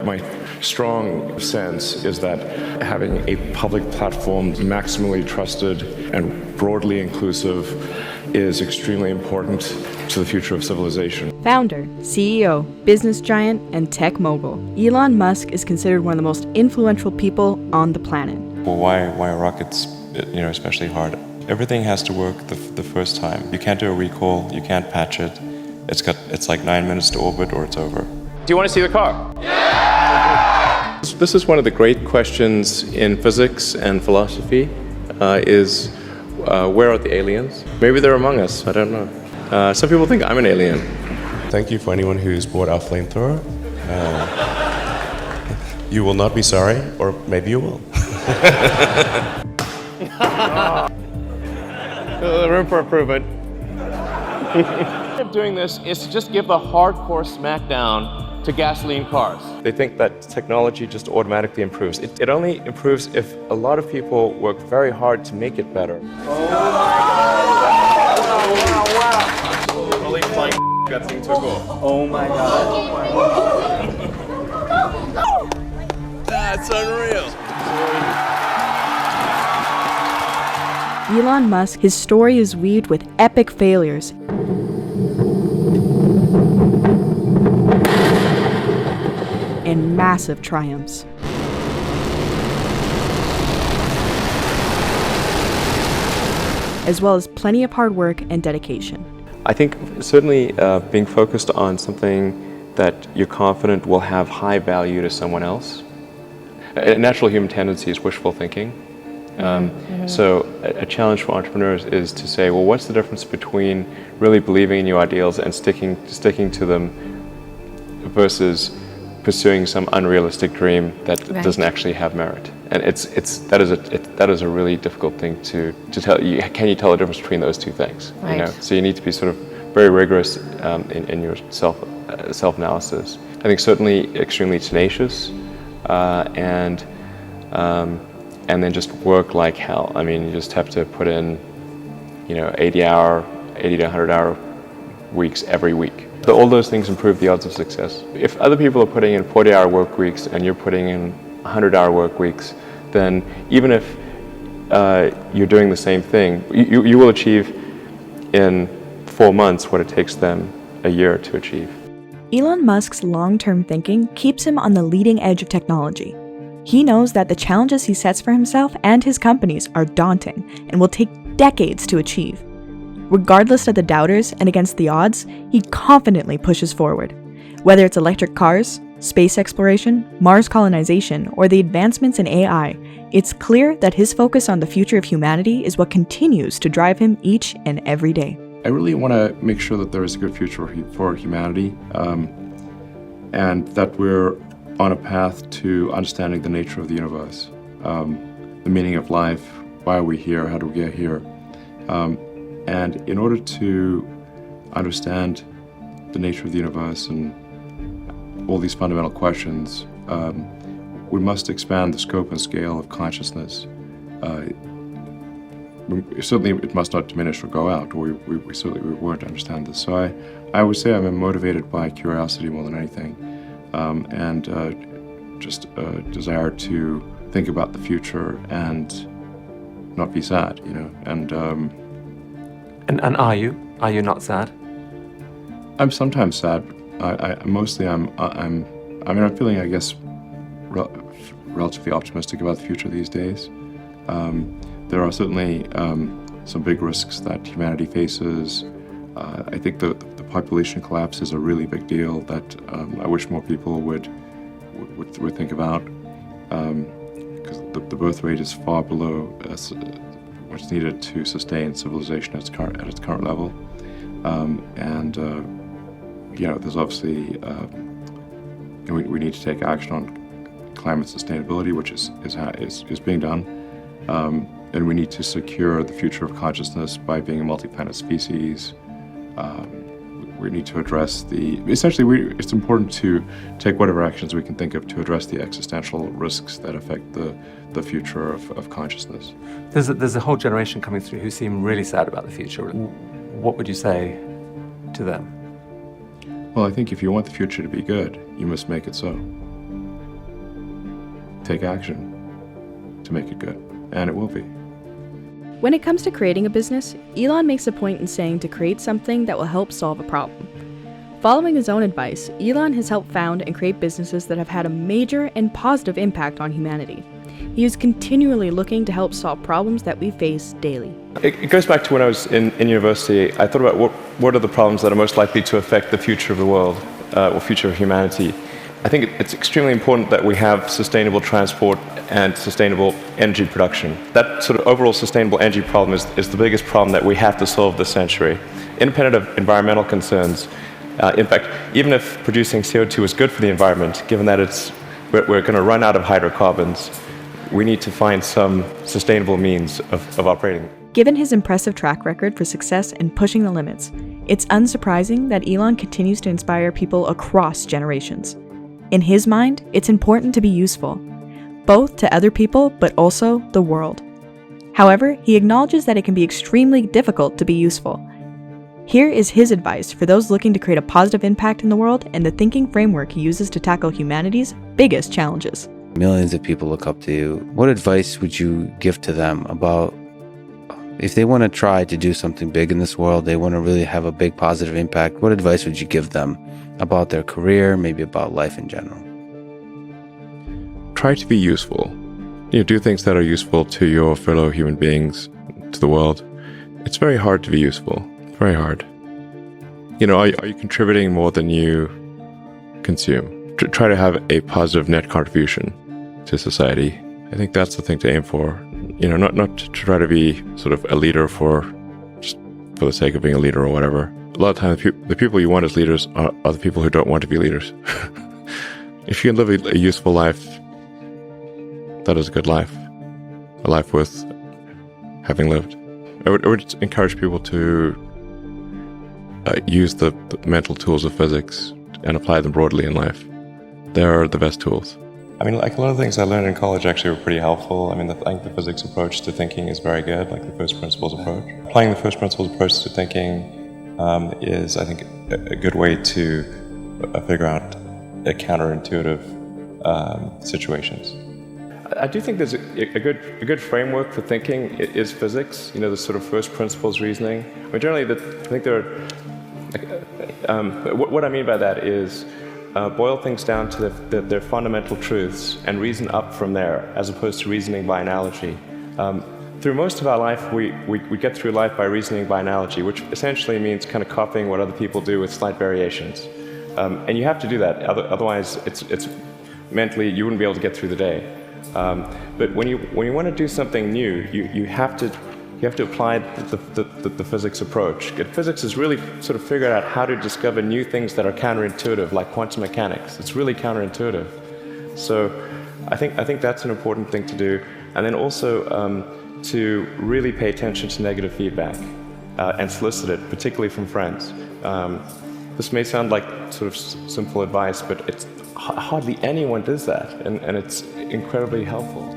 My strong sense is that having a public platform maximally trusted and broadly inclusive is extremely important to the future of civilization. Founder, CEO, business giant, and tech mogul, Elon Musk is considered one of the most influential people on the planet. Well, why are rockets, especially hard? Everything has to work the first time. You can't do a recall, you can't patch it. It's like 9 minutes to orbit or it's over. Do you want to see the car? Yeah! This is one of the great questions in physics and philosophy, where are the aliens? Maybe they're among us, I don't know. Some people think I'm an alien. Thank you for anyone who's bought our flamethrower. You will not be sorry, or maybe you will. Room for improvement. Of doing this is to just give the hardcore smackdown to gasoline cars. They think that technology just automatically improves. It only improves if a lot of people work very hard to make it better. Holy flying that thing took off. Oh my god. That's unreal. Elon Musk, his story is weaved with epic failures and massive triumphs. As well as plenty of hard work and dedication. I think certainly being focused on something that you're confident will have high value to someone else. A natural human tendency is wishful thinking. So a challenge for entrepreneurs is to say, well, what's the difference between really believing in your ideals and sticking to them versus pursuing some unrealistic dream that doesn't actually have merit? And that is a really difficult thing to tell. Can you tell the difference between those two things? Right. So you need to be sort of very rigorous in your self-analysis. I think certainly extremely tenacious and then just work like hell. I mean, you just have to put in, 80 to 100-hour weeks every week. So all those things improve the odds of success. If other people are putting in 40-hour work weeks and you're putting in 100-hour work weeks, then even if you're doing the same thing, you will achieve in 4 months what it takes them a year to achieve. Elon Musk's long-term thinking keeps him on the leading edge of technology. He knows that the challenges he sets for himself and his companies are daunting and will take decades to achieve. Regardless of the doubters and against the odds, he confidently pushes forward. Whether it's electric cars, space exploration, Mars colonization, or the advancements in AI, it's clear that his focus on the future of humanity is what continues to drive him each and every day. I really want to make sure that there is a good future for humanity, and that we're on a path to understanding the nature of the universe, the meaning of life, why are we here, how do we get here. And in order to understand the nature of the universe and all these fundamental questions, we must expand the scope and scale of consciousness. Certainly it must not diminish or go out, or we certainly weren't to understand this. So I would say I'm motivated by curiosity more than anything. And just a desire to think about the future and not be sad, And are you not sad? I'm sometimes sad. I'm feeling, I guess, relatively optimistic about the future these days. There are certainly some big risks that humanity faces. I think the population collapse is a really big deal that I wish more people would think about, because the birth rate is far below what's needed to sustain civilization at its current level, there's obviously we need to take action on climate sustainability, which is being done, and we need to secure the future of consciousness by being a multi-planet species. We need to address it's important to take whatever actions we can think of to address the existential risks that affect the future of consciousness. There's a whole generation coming through who seem really sad about the future. What would you say to them? Well, I think if you want the future to be good, you must make it so. take action to make it good. And it will be. When it comes to creating a business, Elon makes a point in saying to create something that will help solve a problem. Following his own advice, Elon has helped found and create businesses that have had a major and positive impact on humanity. He is continually looking to help solve problems that we face daily. It goes back to when I was in university. I thought about what are the problems that are most likely to affect the future of the world, or future of humanity. I think it's extremely important that we have sustainable transport and sustainable energy production. That sort of overall sustainable energy problem is the biggest problem that we have to solve this century. Independent of environmental concerns, in fact, even if producing CO2 is good for the environment, given that we're going to run out of hydrocarbons, we need to find some sustainable means of operating. Given his impressive track record for success and pushing the limits, it's unsurprising that Elon continues to inspire people across generations. In his mind, it's important to be useful, both to other people but also the world. However, he acknowledges that it can be extremely difficult to be useful. Here is his advice for those looking to create a positive impact in the world and the thinking framework he uses to tackle humanity's biggest challenges. Millions of people look up to you. What advice would you give to them about if they want to try to do something big in this world, they want to really have a big positive impact, what advice would you give them about their career, maybe about life in general? Try to be useful. Do things that are useful to your fellow human beings, to the world. It's very hard to be useful. Very hard. Are you contributing more than you consume? Try to have a positive net contribution to society. I think that's the thing to aim for. Not to try to be sort of a leader for the sake of being a leader or whatever. A lot of times, the people you want as leaders are the people who don't want to be leaders. If you can live a useful life, that is a good life. A life worth having lived. I would encourage people to use the mental tools of physics and apply them broadly in life. They're the best tools. I mean, like a lot of things I learned in college actually were pretty helpful. I mean, I think the physics approach to thinking is very good, like the first principles approach. Applying the first principles approach to thinking is, I think, a good way to figure out counterintuitive situations. I do think there's a good framework for thinking is physics. The sort of first principles reasoning. I mean, generally, I think there are. What I mean by that is boil things down to their fundamental truths and reason up from there, as opposed to reasoning by analogy. Through most of our life, we get through life by reasoning by analogy, which essentially means kind of copying what other people do with slight variations. And you have to do that, otherwise it's mentally you wouldn't be able to get through the day. But when you want to do something new, you have to apply the physics approach. Physics is really sort of figured out how to discover new things that are counterintuitive, like quantum mechanics. It's really counterintuitive. So I think that's an important thing to do. And then also to really pay attention to negative feedback and solicit it, particularly from friends. This may sound like sort of simple advice, but hardly anyone does that, and it's incredibly helpful.